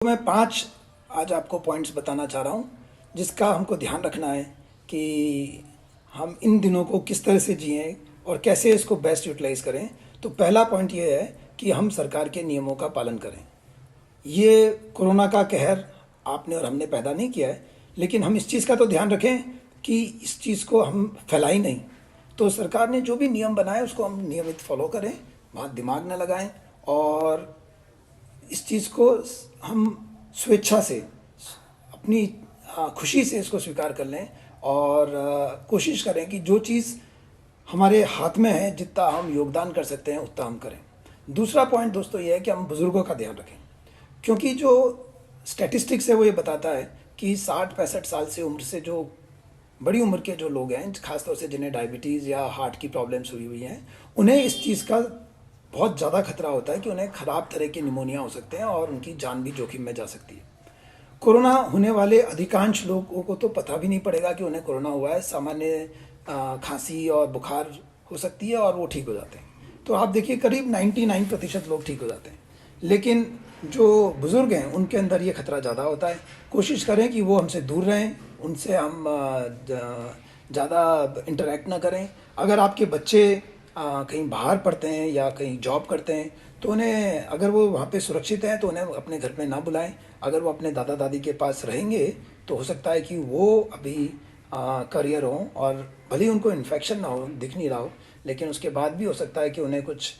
मैं 5 आज आपको पॉइंट्स बताना चाह रहा हूँ जिसका हमको ध्यान रखना है कि हम इन दिनों को किस तरह से जिएं और कैसे इसको बेस्ट यूटिलाइज करें। तो पहला पॉइंट ये है कि हम सरकार के नियमों का पालन करें। ये कोरोना का कहर आपने और हमने पैदा नहीं किया है, लेकिन हम इस चीज़ का तो ध्यान रखें कि इस चीज़ को हम फैलाई नहीं। तो सरकार ने जो भी नियम बनाए उसको हम नियमित फॉलो करें, वहाँ दिमाग न लगाएं और इस चीज़ को हम स्वेच्छा से अपनी खुशी से इसको स्वीकार कर लें और कोशिश करें कि जो चीज़ हमारे हाथ में है, जितना हम योगदान कर सकते हैं उतना हम करें। दूसरा पॉइंट दोस्तों ये है कि हम बुज़ुर्गों का ध्यान रखें, क्योंकि जो स्टैटिस्टिक्स है वो ये बताता है कि 60-65 साल से उम्र से जो बड़ी उम्र के जो लोग हैं, खासतौर से जिन्हें डायबिटीज़ या हार्ट की प्रॉब्लम्स हुई हुई हैं, उन्हें इस चीज़ का बहुत ज़्यादा खतरा होता है कि उन्हें ख़राब तरह के निमोनिया हो सकते हैं और उनकी जान भी जोखिम में जा सकती है। कोरोना होने वाले अधिकांश लोगों को तो पता भी नहीं पड़ेगा कि उन्हें कोरोना हुआ है। सामान्य खांसी और बुखार हो सकती है और वो ठीक हो जाते हैं। तो आप देखिए करीब 99% लोग ठीक हो जाते हैं, लेकिन जो बुज़ुर्ग हैं उनके अंदर ये खतरा ज़्यादा होता है। कोशिश करें कि वो हमसे दूर रहें, उनसे हम ज़्यादा इंटरेक्ट ना करें। अगर आपके बच्चे कहीं बाहर पढ़ते हैं या कहीं जॉब करते हैं तो उन्हें, अगर वो वहाँ पे सुरक्षित हैं तो उन्हें अपने घर में ना बुलाएं। अगर वो अपने दादा दादी के पास रहेंगे तो हो सकता है कि वो अभी करियर हों और भले ही उनको इन्फेक्शन ना हो, दिख नहीं रहा हो, लेकिन उसके बाद भी हो सकता है कि उन्हें कुछ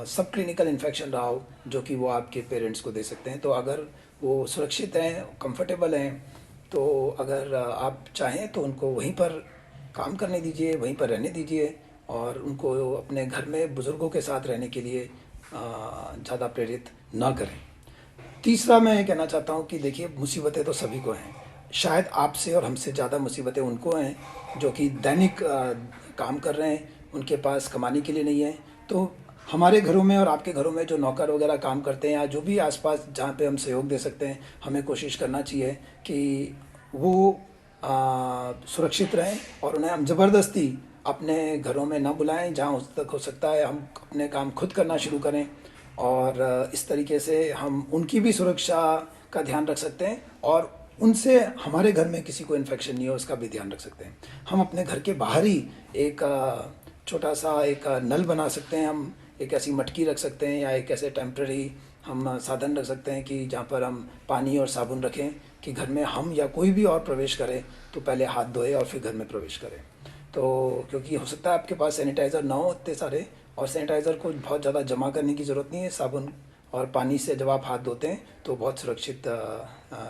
सब क्लिनिकल इन्फेक्शन रहा हो जो कि वो आपके पेरेंट्स को दे सकते हैं। तो अगर वो सुरक्षित हैं, कंफर्टेबल हैं, तो अगर आप चाहें तो उनको वहीं पर काम करने दीजिए, वहीं पर रहने दीजिए और उनको अपने घर में बुज़ुर्गों के साथ रहने के लिए ज़्यादा प्रेरित ना करें। तीसरा मैं ये कहना चाहता हूँ कि देखिए, मुसीबतें तो सभी को हैं। शायद आपसे और हमसे ज़्यादा मुसीबतें उनको हैं जो कि दैनिक काम कर रहे हैं, उनके पास कमाने के लिए नहीं है। तो हमारे घरों में और आपके घरों में जो नौकर वगैरह काम करते हैं या जो भी आसपास जहाँ पे हम सहयोग दे सकते हैं, हमें कोशिश करना चाहिए कि वो सुरक्षित रहें और उन्हें हम ज़बरदस्ती अपने घरों में ना बुलाएं। जहाँ उस तक हो सकता है हम अपने काम खुद करना शुरू करें और इस तरीके से हम उनकी भी सुरक्षा का ध्यान रख सकते हैं और उनसे हमारे घर में किसी को इन्फेक्शन नहीं हो उसका भी ध्यान रख सकते हैं। हम अपने घर के बाहर ही एक छोटा सा एक नल बना सकते हैं, हम एक ऐसी मटकी रख सकते हैं या एक ऐसे टेम्प्रेरी हम साधन रख सकते हैं कि जहाँ पर हम पानी और साबुन रखें कि घर में हम या कोई भी और प्रवेश करे तो पहले हाथ धोए और फिर घर में प्रवेश करें। तो क्योंकि हो सकता है आपके पास सैनिटाइज़र ना हो इतने सारे, और सैनिटाइज़र को बहुत ज़्यादा जमा करने की ज़रूरत नहीं है। साबुन और पानी से जब आप हाथ धोते हैं तो बहुत सुरक्षित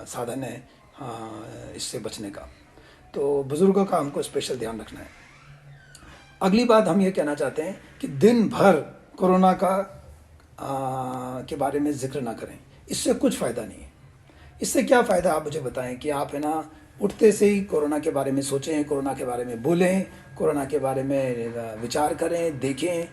साधन है इससे बचने का। तो बुज़ुर्गों का हमको स्पेशल ध्यान रखना है। अगली बात हम ये कहना चाहते हैं कि दिन भर कोरोना का के बारे में जिक्र ना करें, इससे कुछ फ़ायदा नहीं है। इससे क्या फ़ायदा आप मुझे बताएं कि आप है ना उठते से ही कोरोना के बारे में सोचें, कोरोना के बारे में बोलें, कोरोना के बारे में विचार करें, देखें।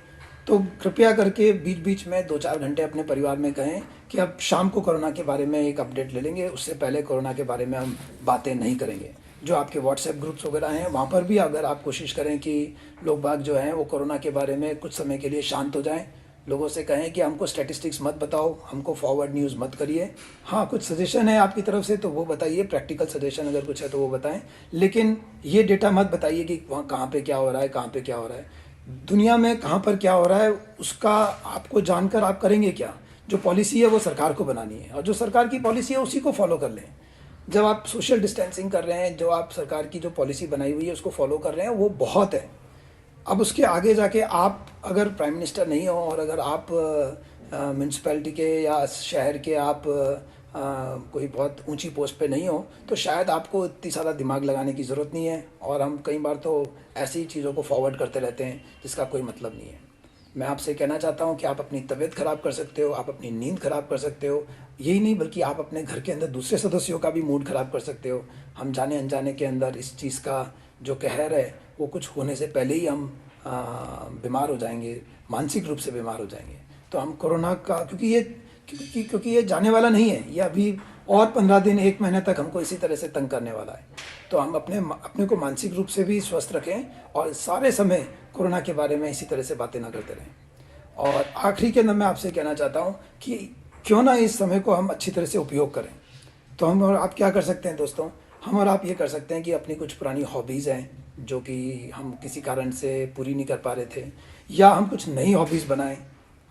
तो कृपया करके बीच बीच में 2-4 घंटे अपने परिवार में कहें कि अब शाम को कोरोना के बारे में एक अपडेट ले लेंगे, उससे पहले कोरोना के बारे में हम बातें नहीं करेंगे। जो आपके व्हाट्सएप ग्रुप्स वगैरह हैं वहाँ पर भी अगर आप कोशिश करें कि लोग बाग जो हैं वो कोरोना के बारे में कुछ समय के लिए शांत हो जाएं, लोगों से कहें कि हमको स्टैटिस्टिक्स मत बताओ, हमको फॉरवर्ड न्यूज़ मत करिए। हाँ, कुछ सजेशन है आपकी तरफ से तो वो बताइए, प्रैक्टिकल सजेशन अगर कुछ है तो वो बताएं, लेकिन ये डेटा मत बताइए कि वहाँ कहाँ पे क्या हो रहा है, कहाँ पे क्या हो रहा है, दुनिया में कहाँ पर क्या हो रहा है उसका आपको जानकर आप करेंगे क्या। जो पॉलिसी है वो सरकार को बनानी है और जो सरकार की पॉलिसी है उसी को फॉलो कर लें। जब आप सोशल डिस्टेंसिंग कर रहे हैं, जो आप सरकार की जो पॉलिसी बनाई हुई है उसको फॉलो कर रहे हैं, वो बहुत है। अब उसके आगे जाके आप अगर प्राइम मिनिस्टर नहीं हो और अगर आप म्यूनसिपैलिटी के या शहर के आप कोई बहुत ऊंची पोस्ट पे नहीं हो तो शायद आपको इतनी ज़्यादा दिमाग लगाने की ज़रूरत नहीं है। और हम कई बार तो ऐसी चीज़ों को फॉरवर्ड करते रहते हैं जिसका कोई मतलब नहीं है। मैं आपसे कहना चाहता हूं कि आप अपनी तबीयत ख़राब कर सकते हो, आप अपनी नींद ख़राब कर सकते हो, यही नहीं बल्कि आप अपने घर के अंदर दूसरे सदस्यों का भी मूड ख़राब कर सकते हो। हम जाने अनजाने के अंदर इस चीज़ का जो कहर है वो कुछ होने से पहले ही हम बीमार हो जाएंगे, मानसिक रूप से बीमार हो जाएंगे। तो हम कोरोना का क्योंकि ये जाने वाला नहीं है, ये अभी और 15 दिन 1 महीने तक हमको इसी तरह से तंग करने वाला है। तो हम अपने को मानसिक रूप से भी स्वस्थ रखें और सारे समय कोरोना के बारे में इसी तरह से बातें ना करते रहें। और आखिरी के अंदर मैं आपसे कहना चाहता हूँ कि क्यों ना इस समय को हम अच्छी तरह से उपयोग करें। तो हम और आप क्या कर सकते हैं दोस्तों, हम और आप ये कर सकते हैं कि अपनी कुछ पुरानी हॉबीज़ हैं जो कि हम किसी कारण से पूरी नहीं कर पा रहे थे, या हम कुछ नई हॉबीज़ बनाएं।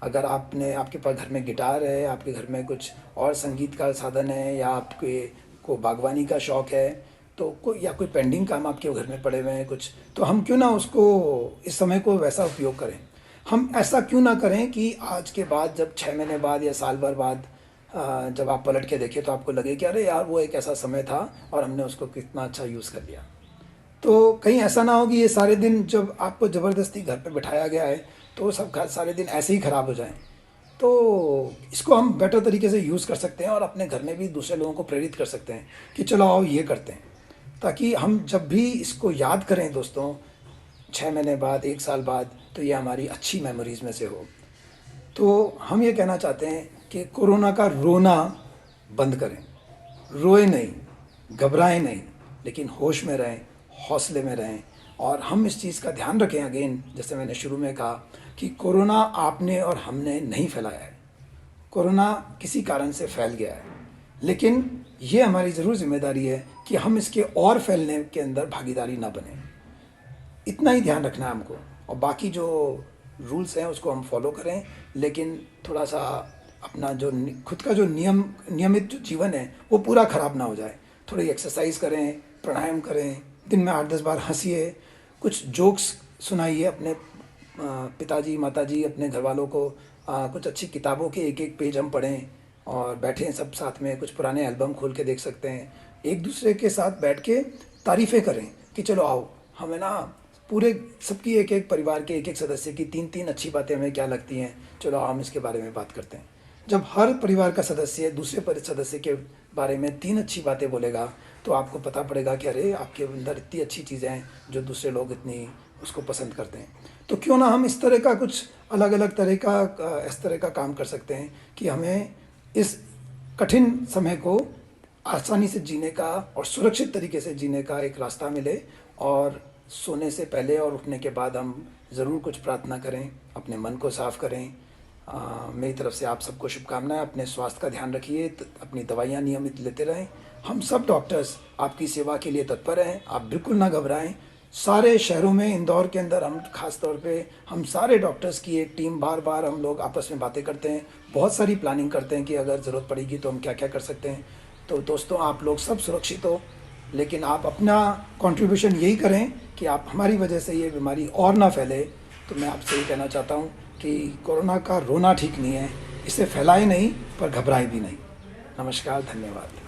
अगर आपके पास घर में गिटार है, आपके घर में कुछ और संगीत का साधन है, या आपके को बागवानी का शौक़ है, तो कोई या कोई पेंडिंग काम आपके घर में पड़े हुए हैं कुछ, तो हम क्यों ना उसको इस समय को वैसा उपयोग करें। हम ऐसा क्यों ना करें कि आज के बाद जब 6 महीने बाद या साल भर बाद जब आप पलट के देखें तो आपको लगे कि अरे यार वो एक ऐसा समय था और हमने उसको कितना अच्छा यूज़ कर लिया। तो कहीं ऐसा ना हो कि ये सारे दिन जब आपको ज़बरदस्ती घर पे बिठाया गया है तो सब सारे दिन ऐसे ही ख़राब हो जाएं। तो इसको हम बेटर तरीके से यूज़ कर सकते हैं और अपने घर में भी दूसरे लोगों को प्रेरित कर सकते हैं कि चलो आओ ये करते हैं, ताकि हम जब भी इसको याद करें दोस्तों 6 महीने बाद, 1 साल बाद, तो ये हमारी अच्छी मेमोरीज़ में से हो। तो हम ये कहना चाहते हैं कि कोरोना का रोना बंद करें, रोए नहीं, घबराएं नहीं, लेकिन होश में रहें, हौसले में रहें। और हम इस चीज़ का ध्यान रखें, अगेन जैसे मैंने शुरू में कहा कि कोरोना आपने और हमने नहीं फैलाया है, कोरोना किसी कारण से फैल गया है, लेकिन ये हमारी ज़रूर जिम्मेदारी है कि हम इसके और फैलने के अंदर भागीदारी ना बने। इतना ही ध्यान रखना है हमको, और बाकी जो रूल्स हैं उसको हम फॉलो करें, लेकिन थोड़ा सा अपना जो खुद का जो नियमित जो जीवन है वो पूरा ख़राब ना हो जाए। थोड़ी एक्सरसाइज करें, प्राणायाम करें, दिन में 8-10 बार हंसिए, कुछ जोक्स सुनाइए अपने पिताजी माताजी अपने घर वालों को, कुछ अच्छी किताबों के एक पेज हम पढ़ें और बैठें सब साथ में, कुछ पुराने एल्बम खोल के देख सकते हैं। एक दूसरे के साथ बैठ के तारीफ़ें करें कि चलो आओ, हमें ना पूरे सबकी एक परिवार के एक सदस्य की 3-3 अच्छी बातें हमें क्या लगती हैं, चलो हम इसके बारे में बात करते हैं। जब हर परिवार का सदस्य दूसरे सदस्य के बारे में 3 अच्छी बातें बोलेगा तो आपको पता पड़ेगा कि अरे आपके अंदर इतनी अच्छी चीज़ें हैं जो दूसरे लोग इतनी उसको पसंद करते हैं। तो क्यों ना हम इस तरह का कुछ अलग अलग इस तरह का काम कर सकते हैं कि हमें इस कठिन समय को आसानी से जीने का और सुरक्षित तरीके से जीने का एक रास्ता मिले। और सोने से पहले और उठने के बाद हम ज़रूर कुछ प्रार्थना करें, अपने मन को साफ़ करें। मेरी तरफ से आप सबको शुभकामनाएं। अपने स्वास्थ्य का ध्यान रखिए, अपनी दवाइयाँ नियमित लेते रहें। हम सब डॉक्टर्स आपकी सेवा के लिए तत्पर हैं, आप बिल्कुल ना घबराएं। सारे शहरों में, इंदौर के अंदर हम खास तौर पे हम सारे डॉक्टर्स की एक टीम, बार हम लोग आपस में बातें करते हैं, बहुत सारी प्लानिंग करते हैं कि अगर ज़रूरत पड़ेगी तो हम क्या क्या कर सकते हैं। तो दोस्तों आप लोग सब सुरक्षित हो, लेकिन आप अपना कंट्रीब्यूशन यही करें कि आप हमारी वजह से ये बीमारी और ना फैले। तो मैं आपसे ये कहना चाहता हूँ कि कोरोना का रोना ठीक नहीं है, इसे फैलाए नहीं पर घबराए भी नहीं। नमस्कार, धन्यवाद।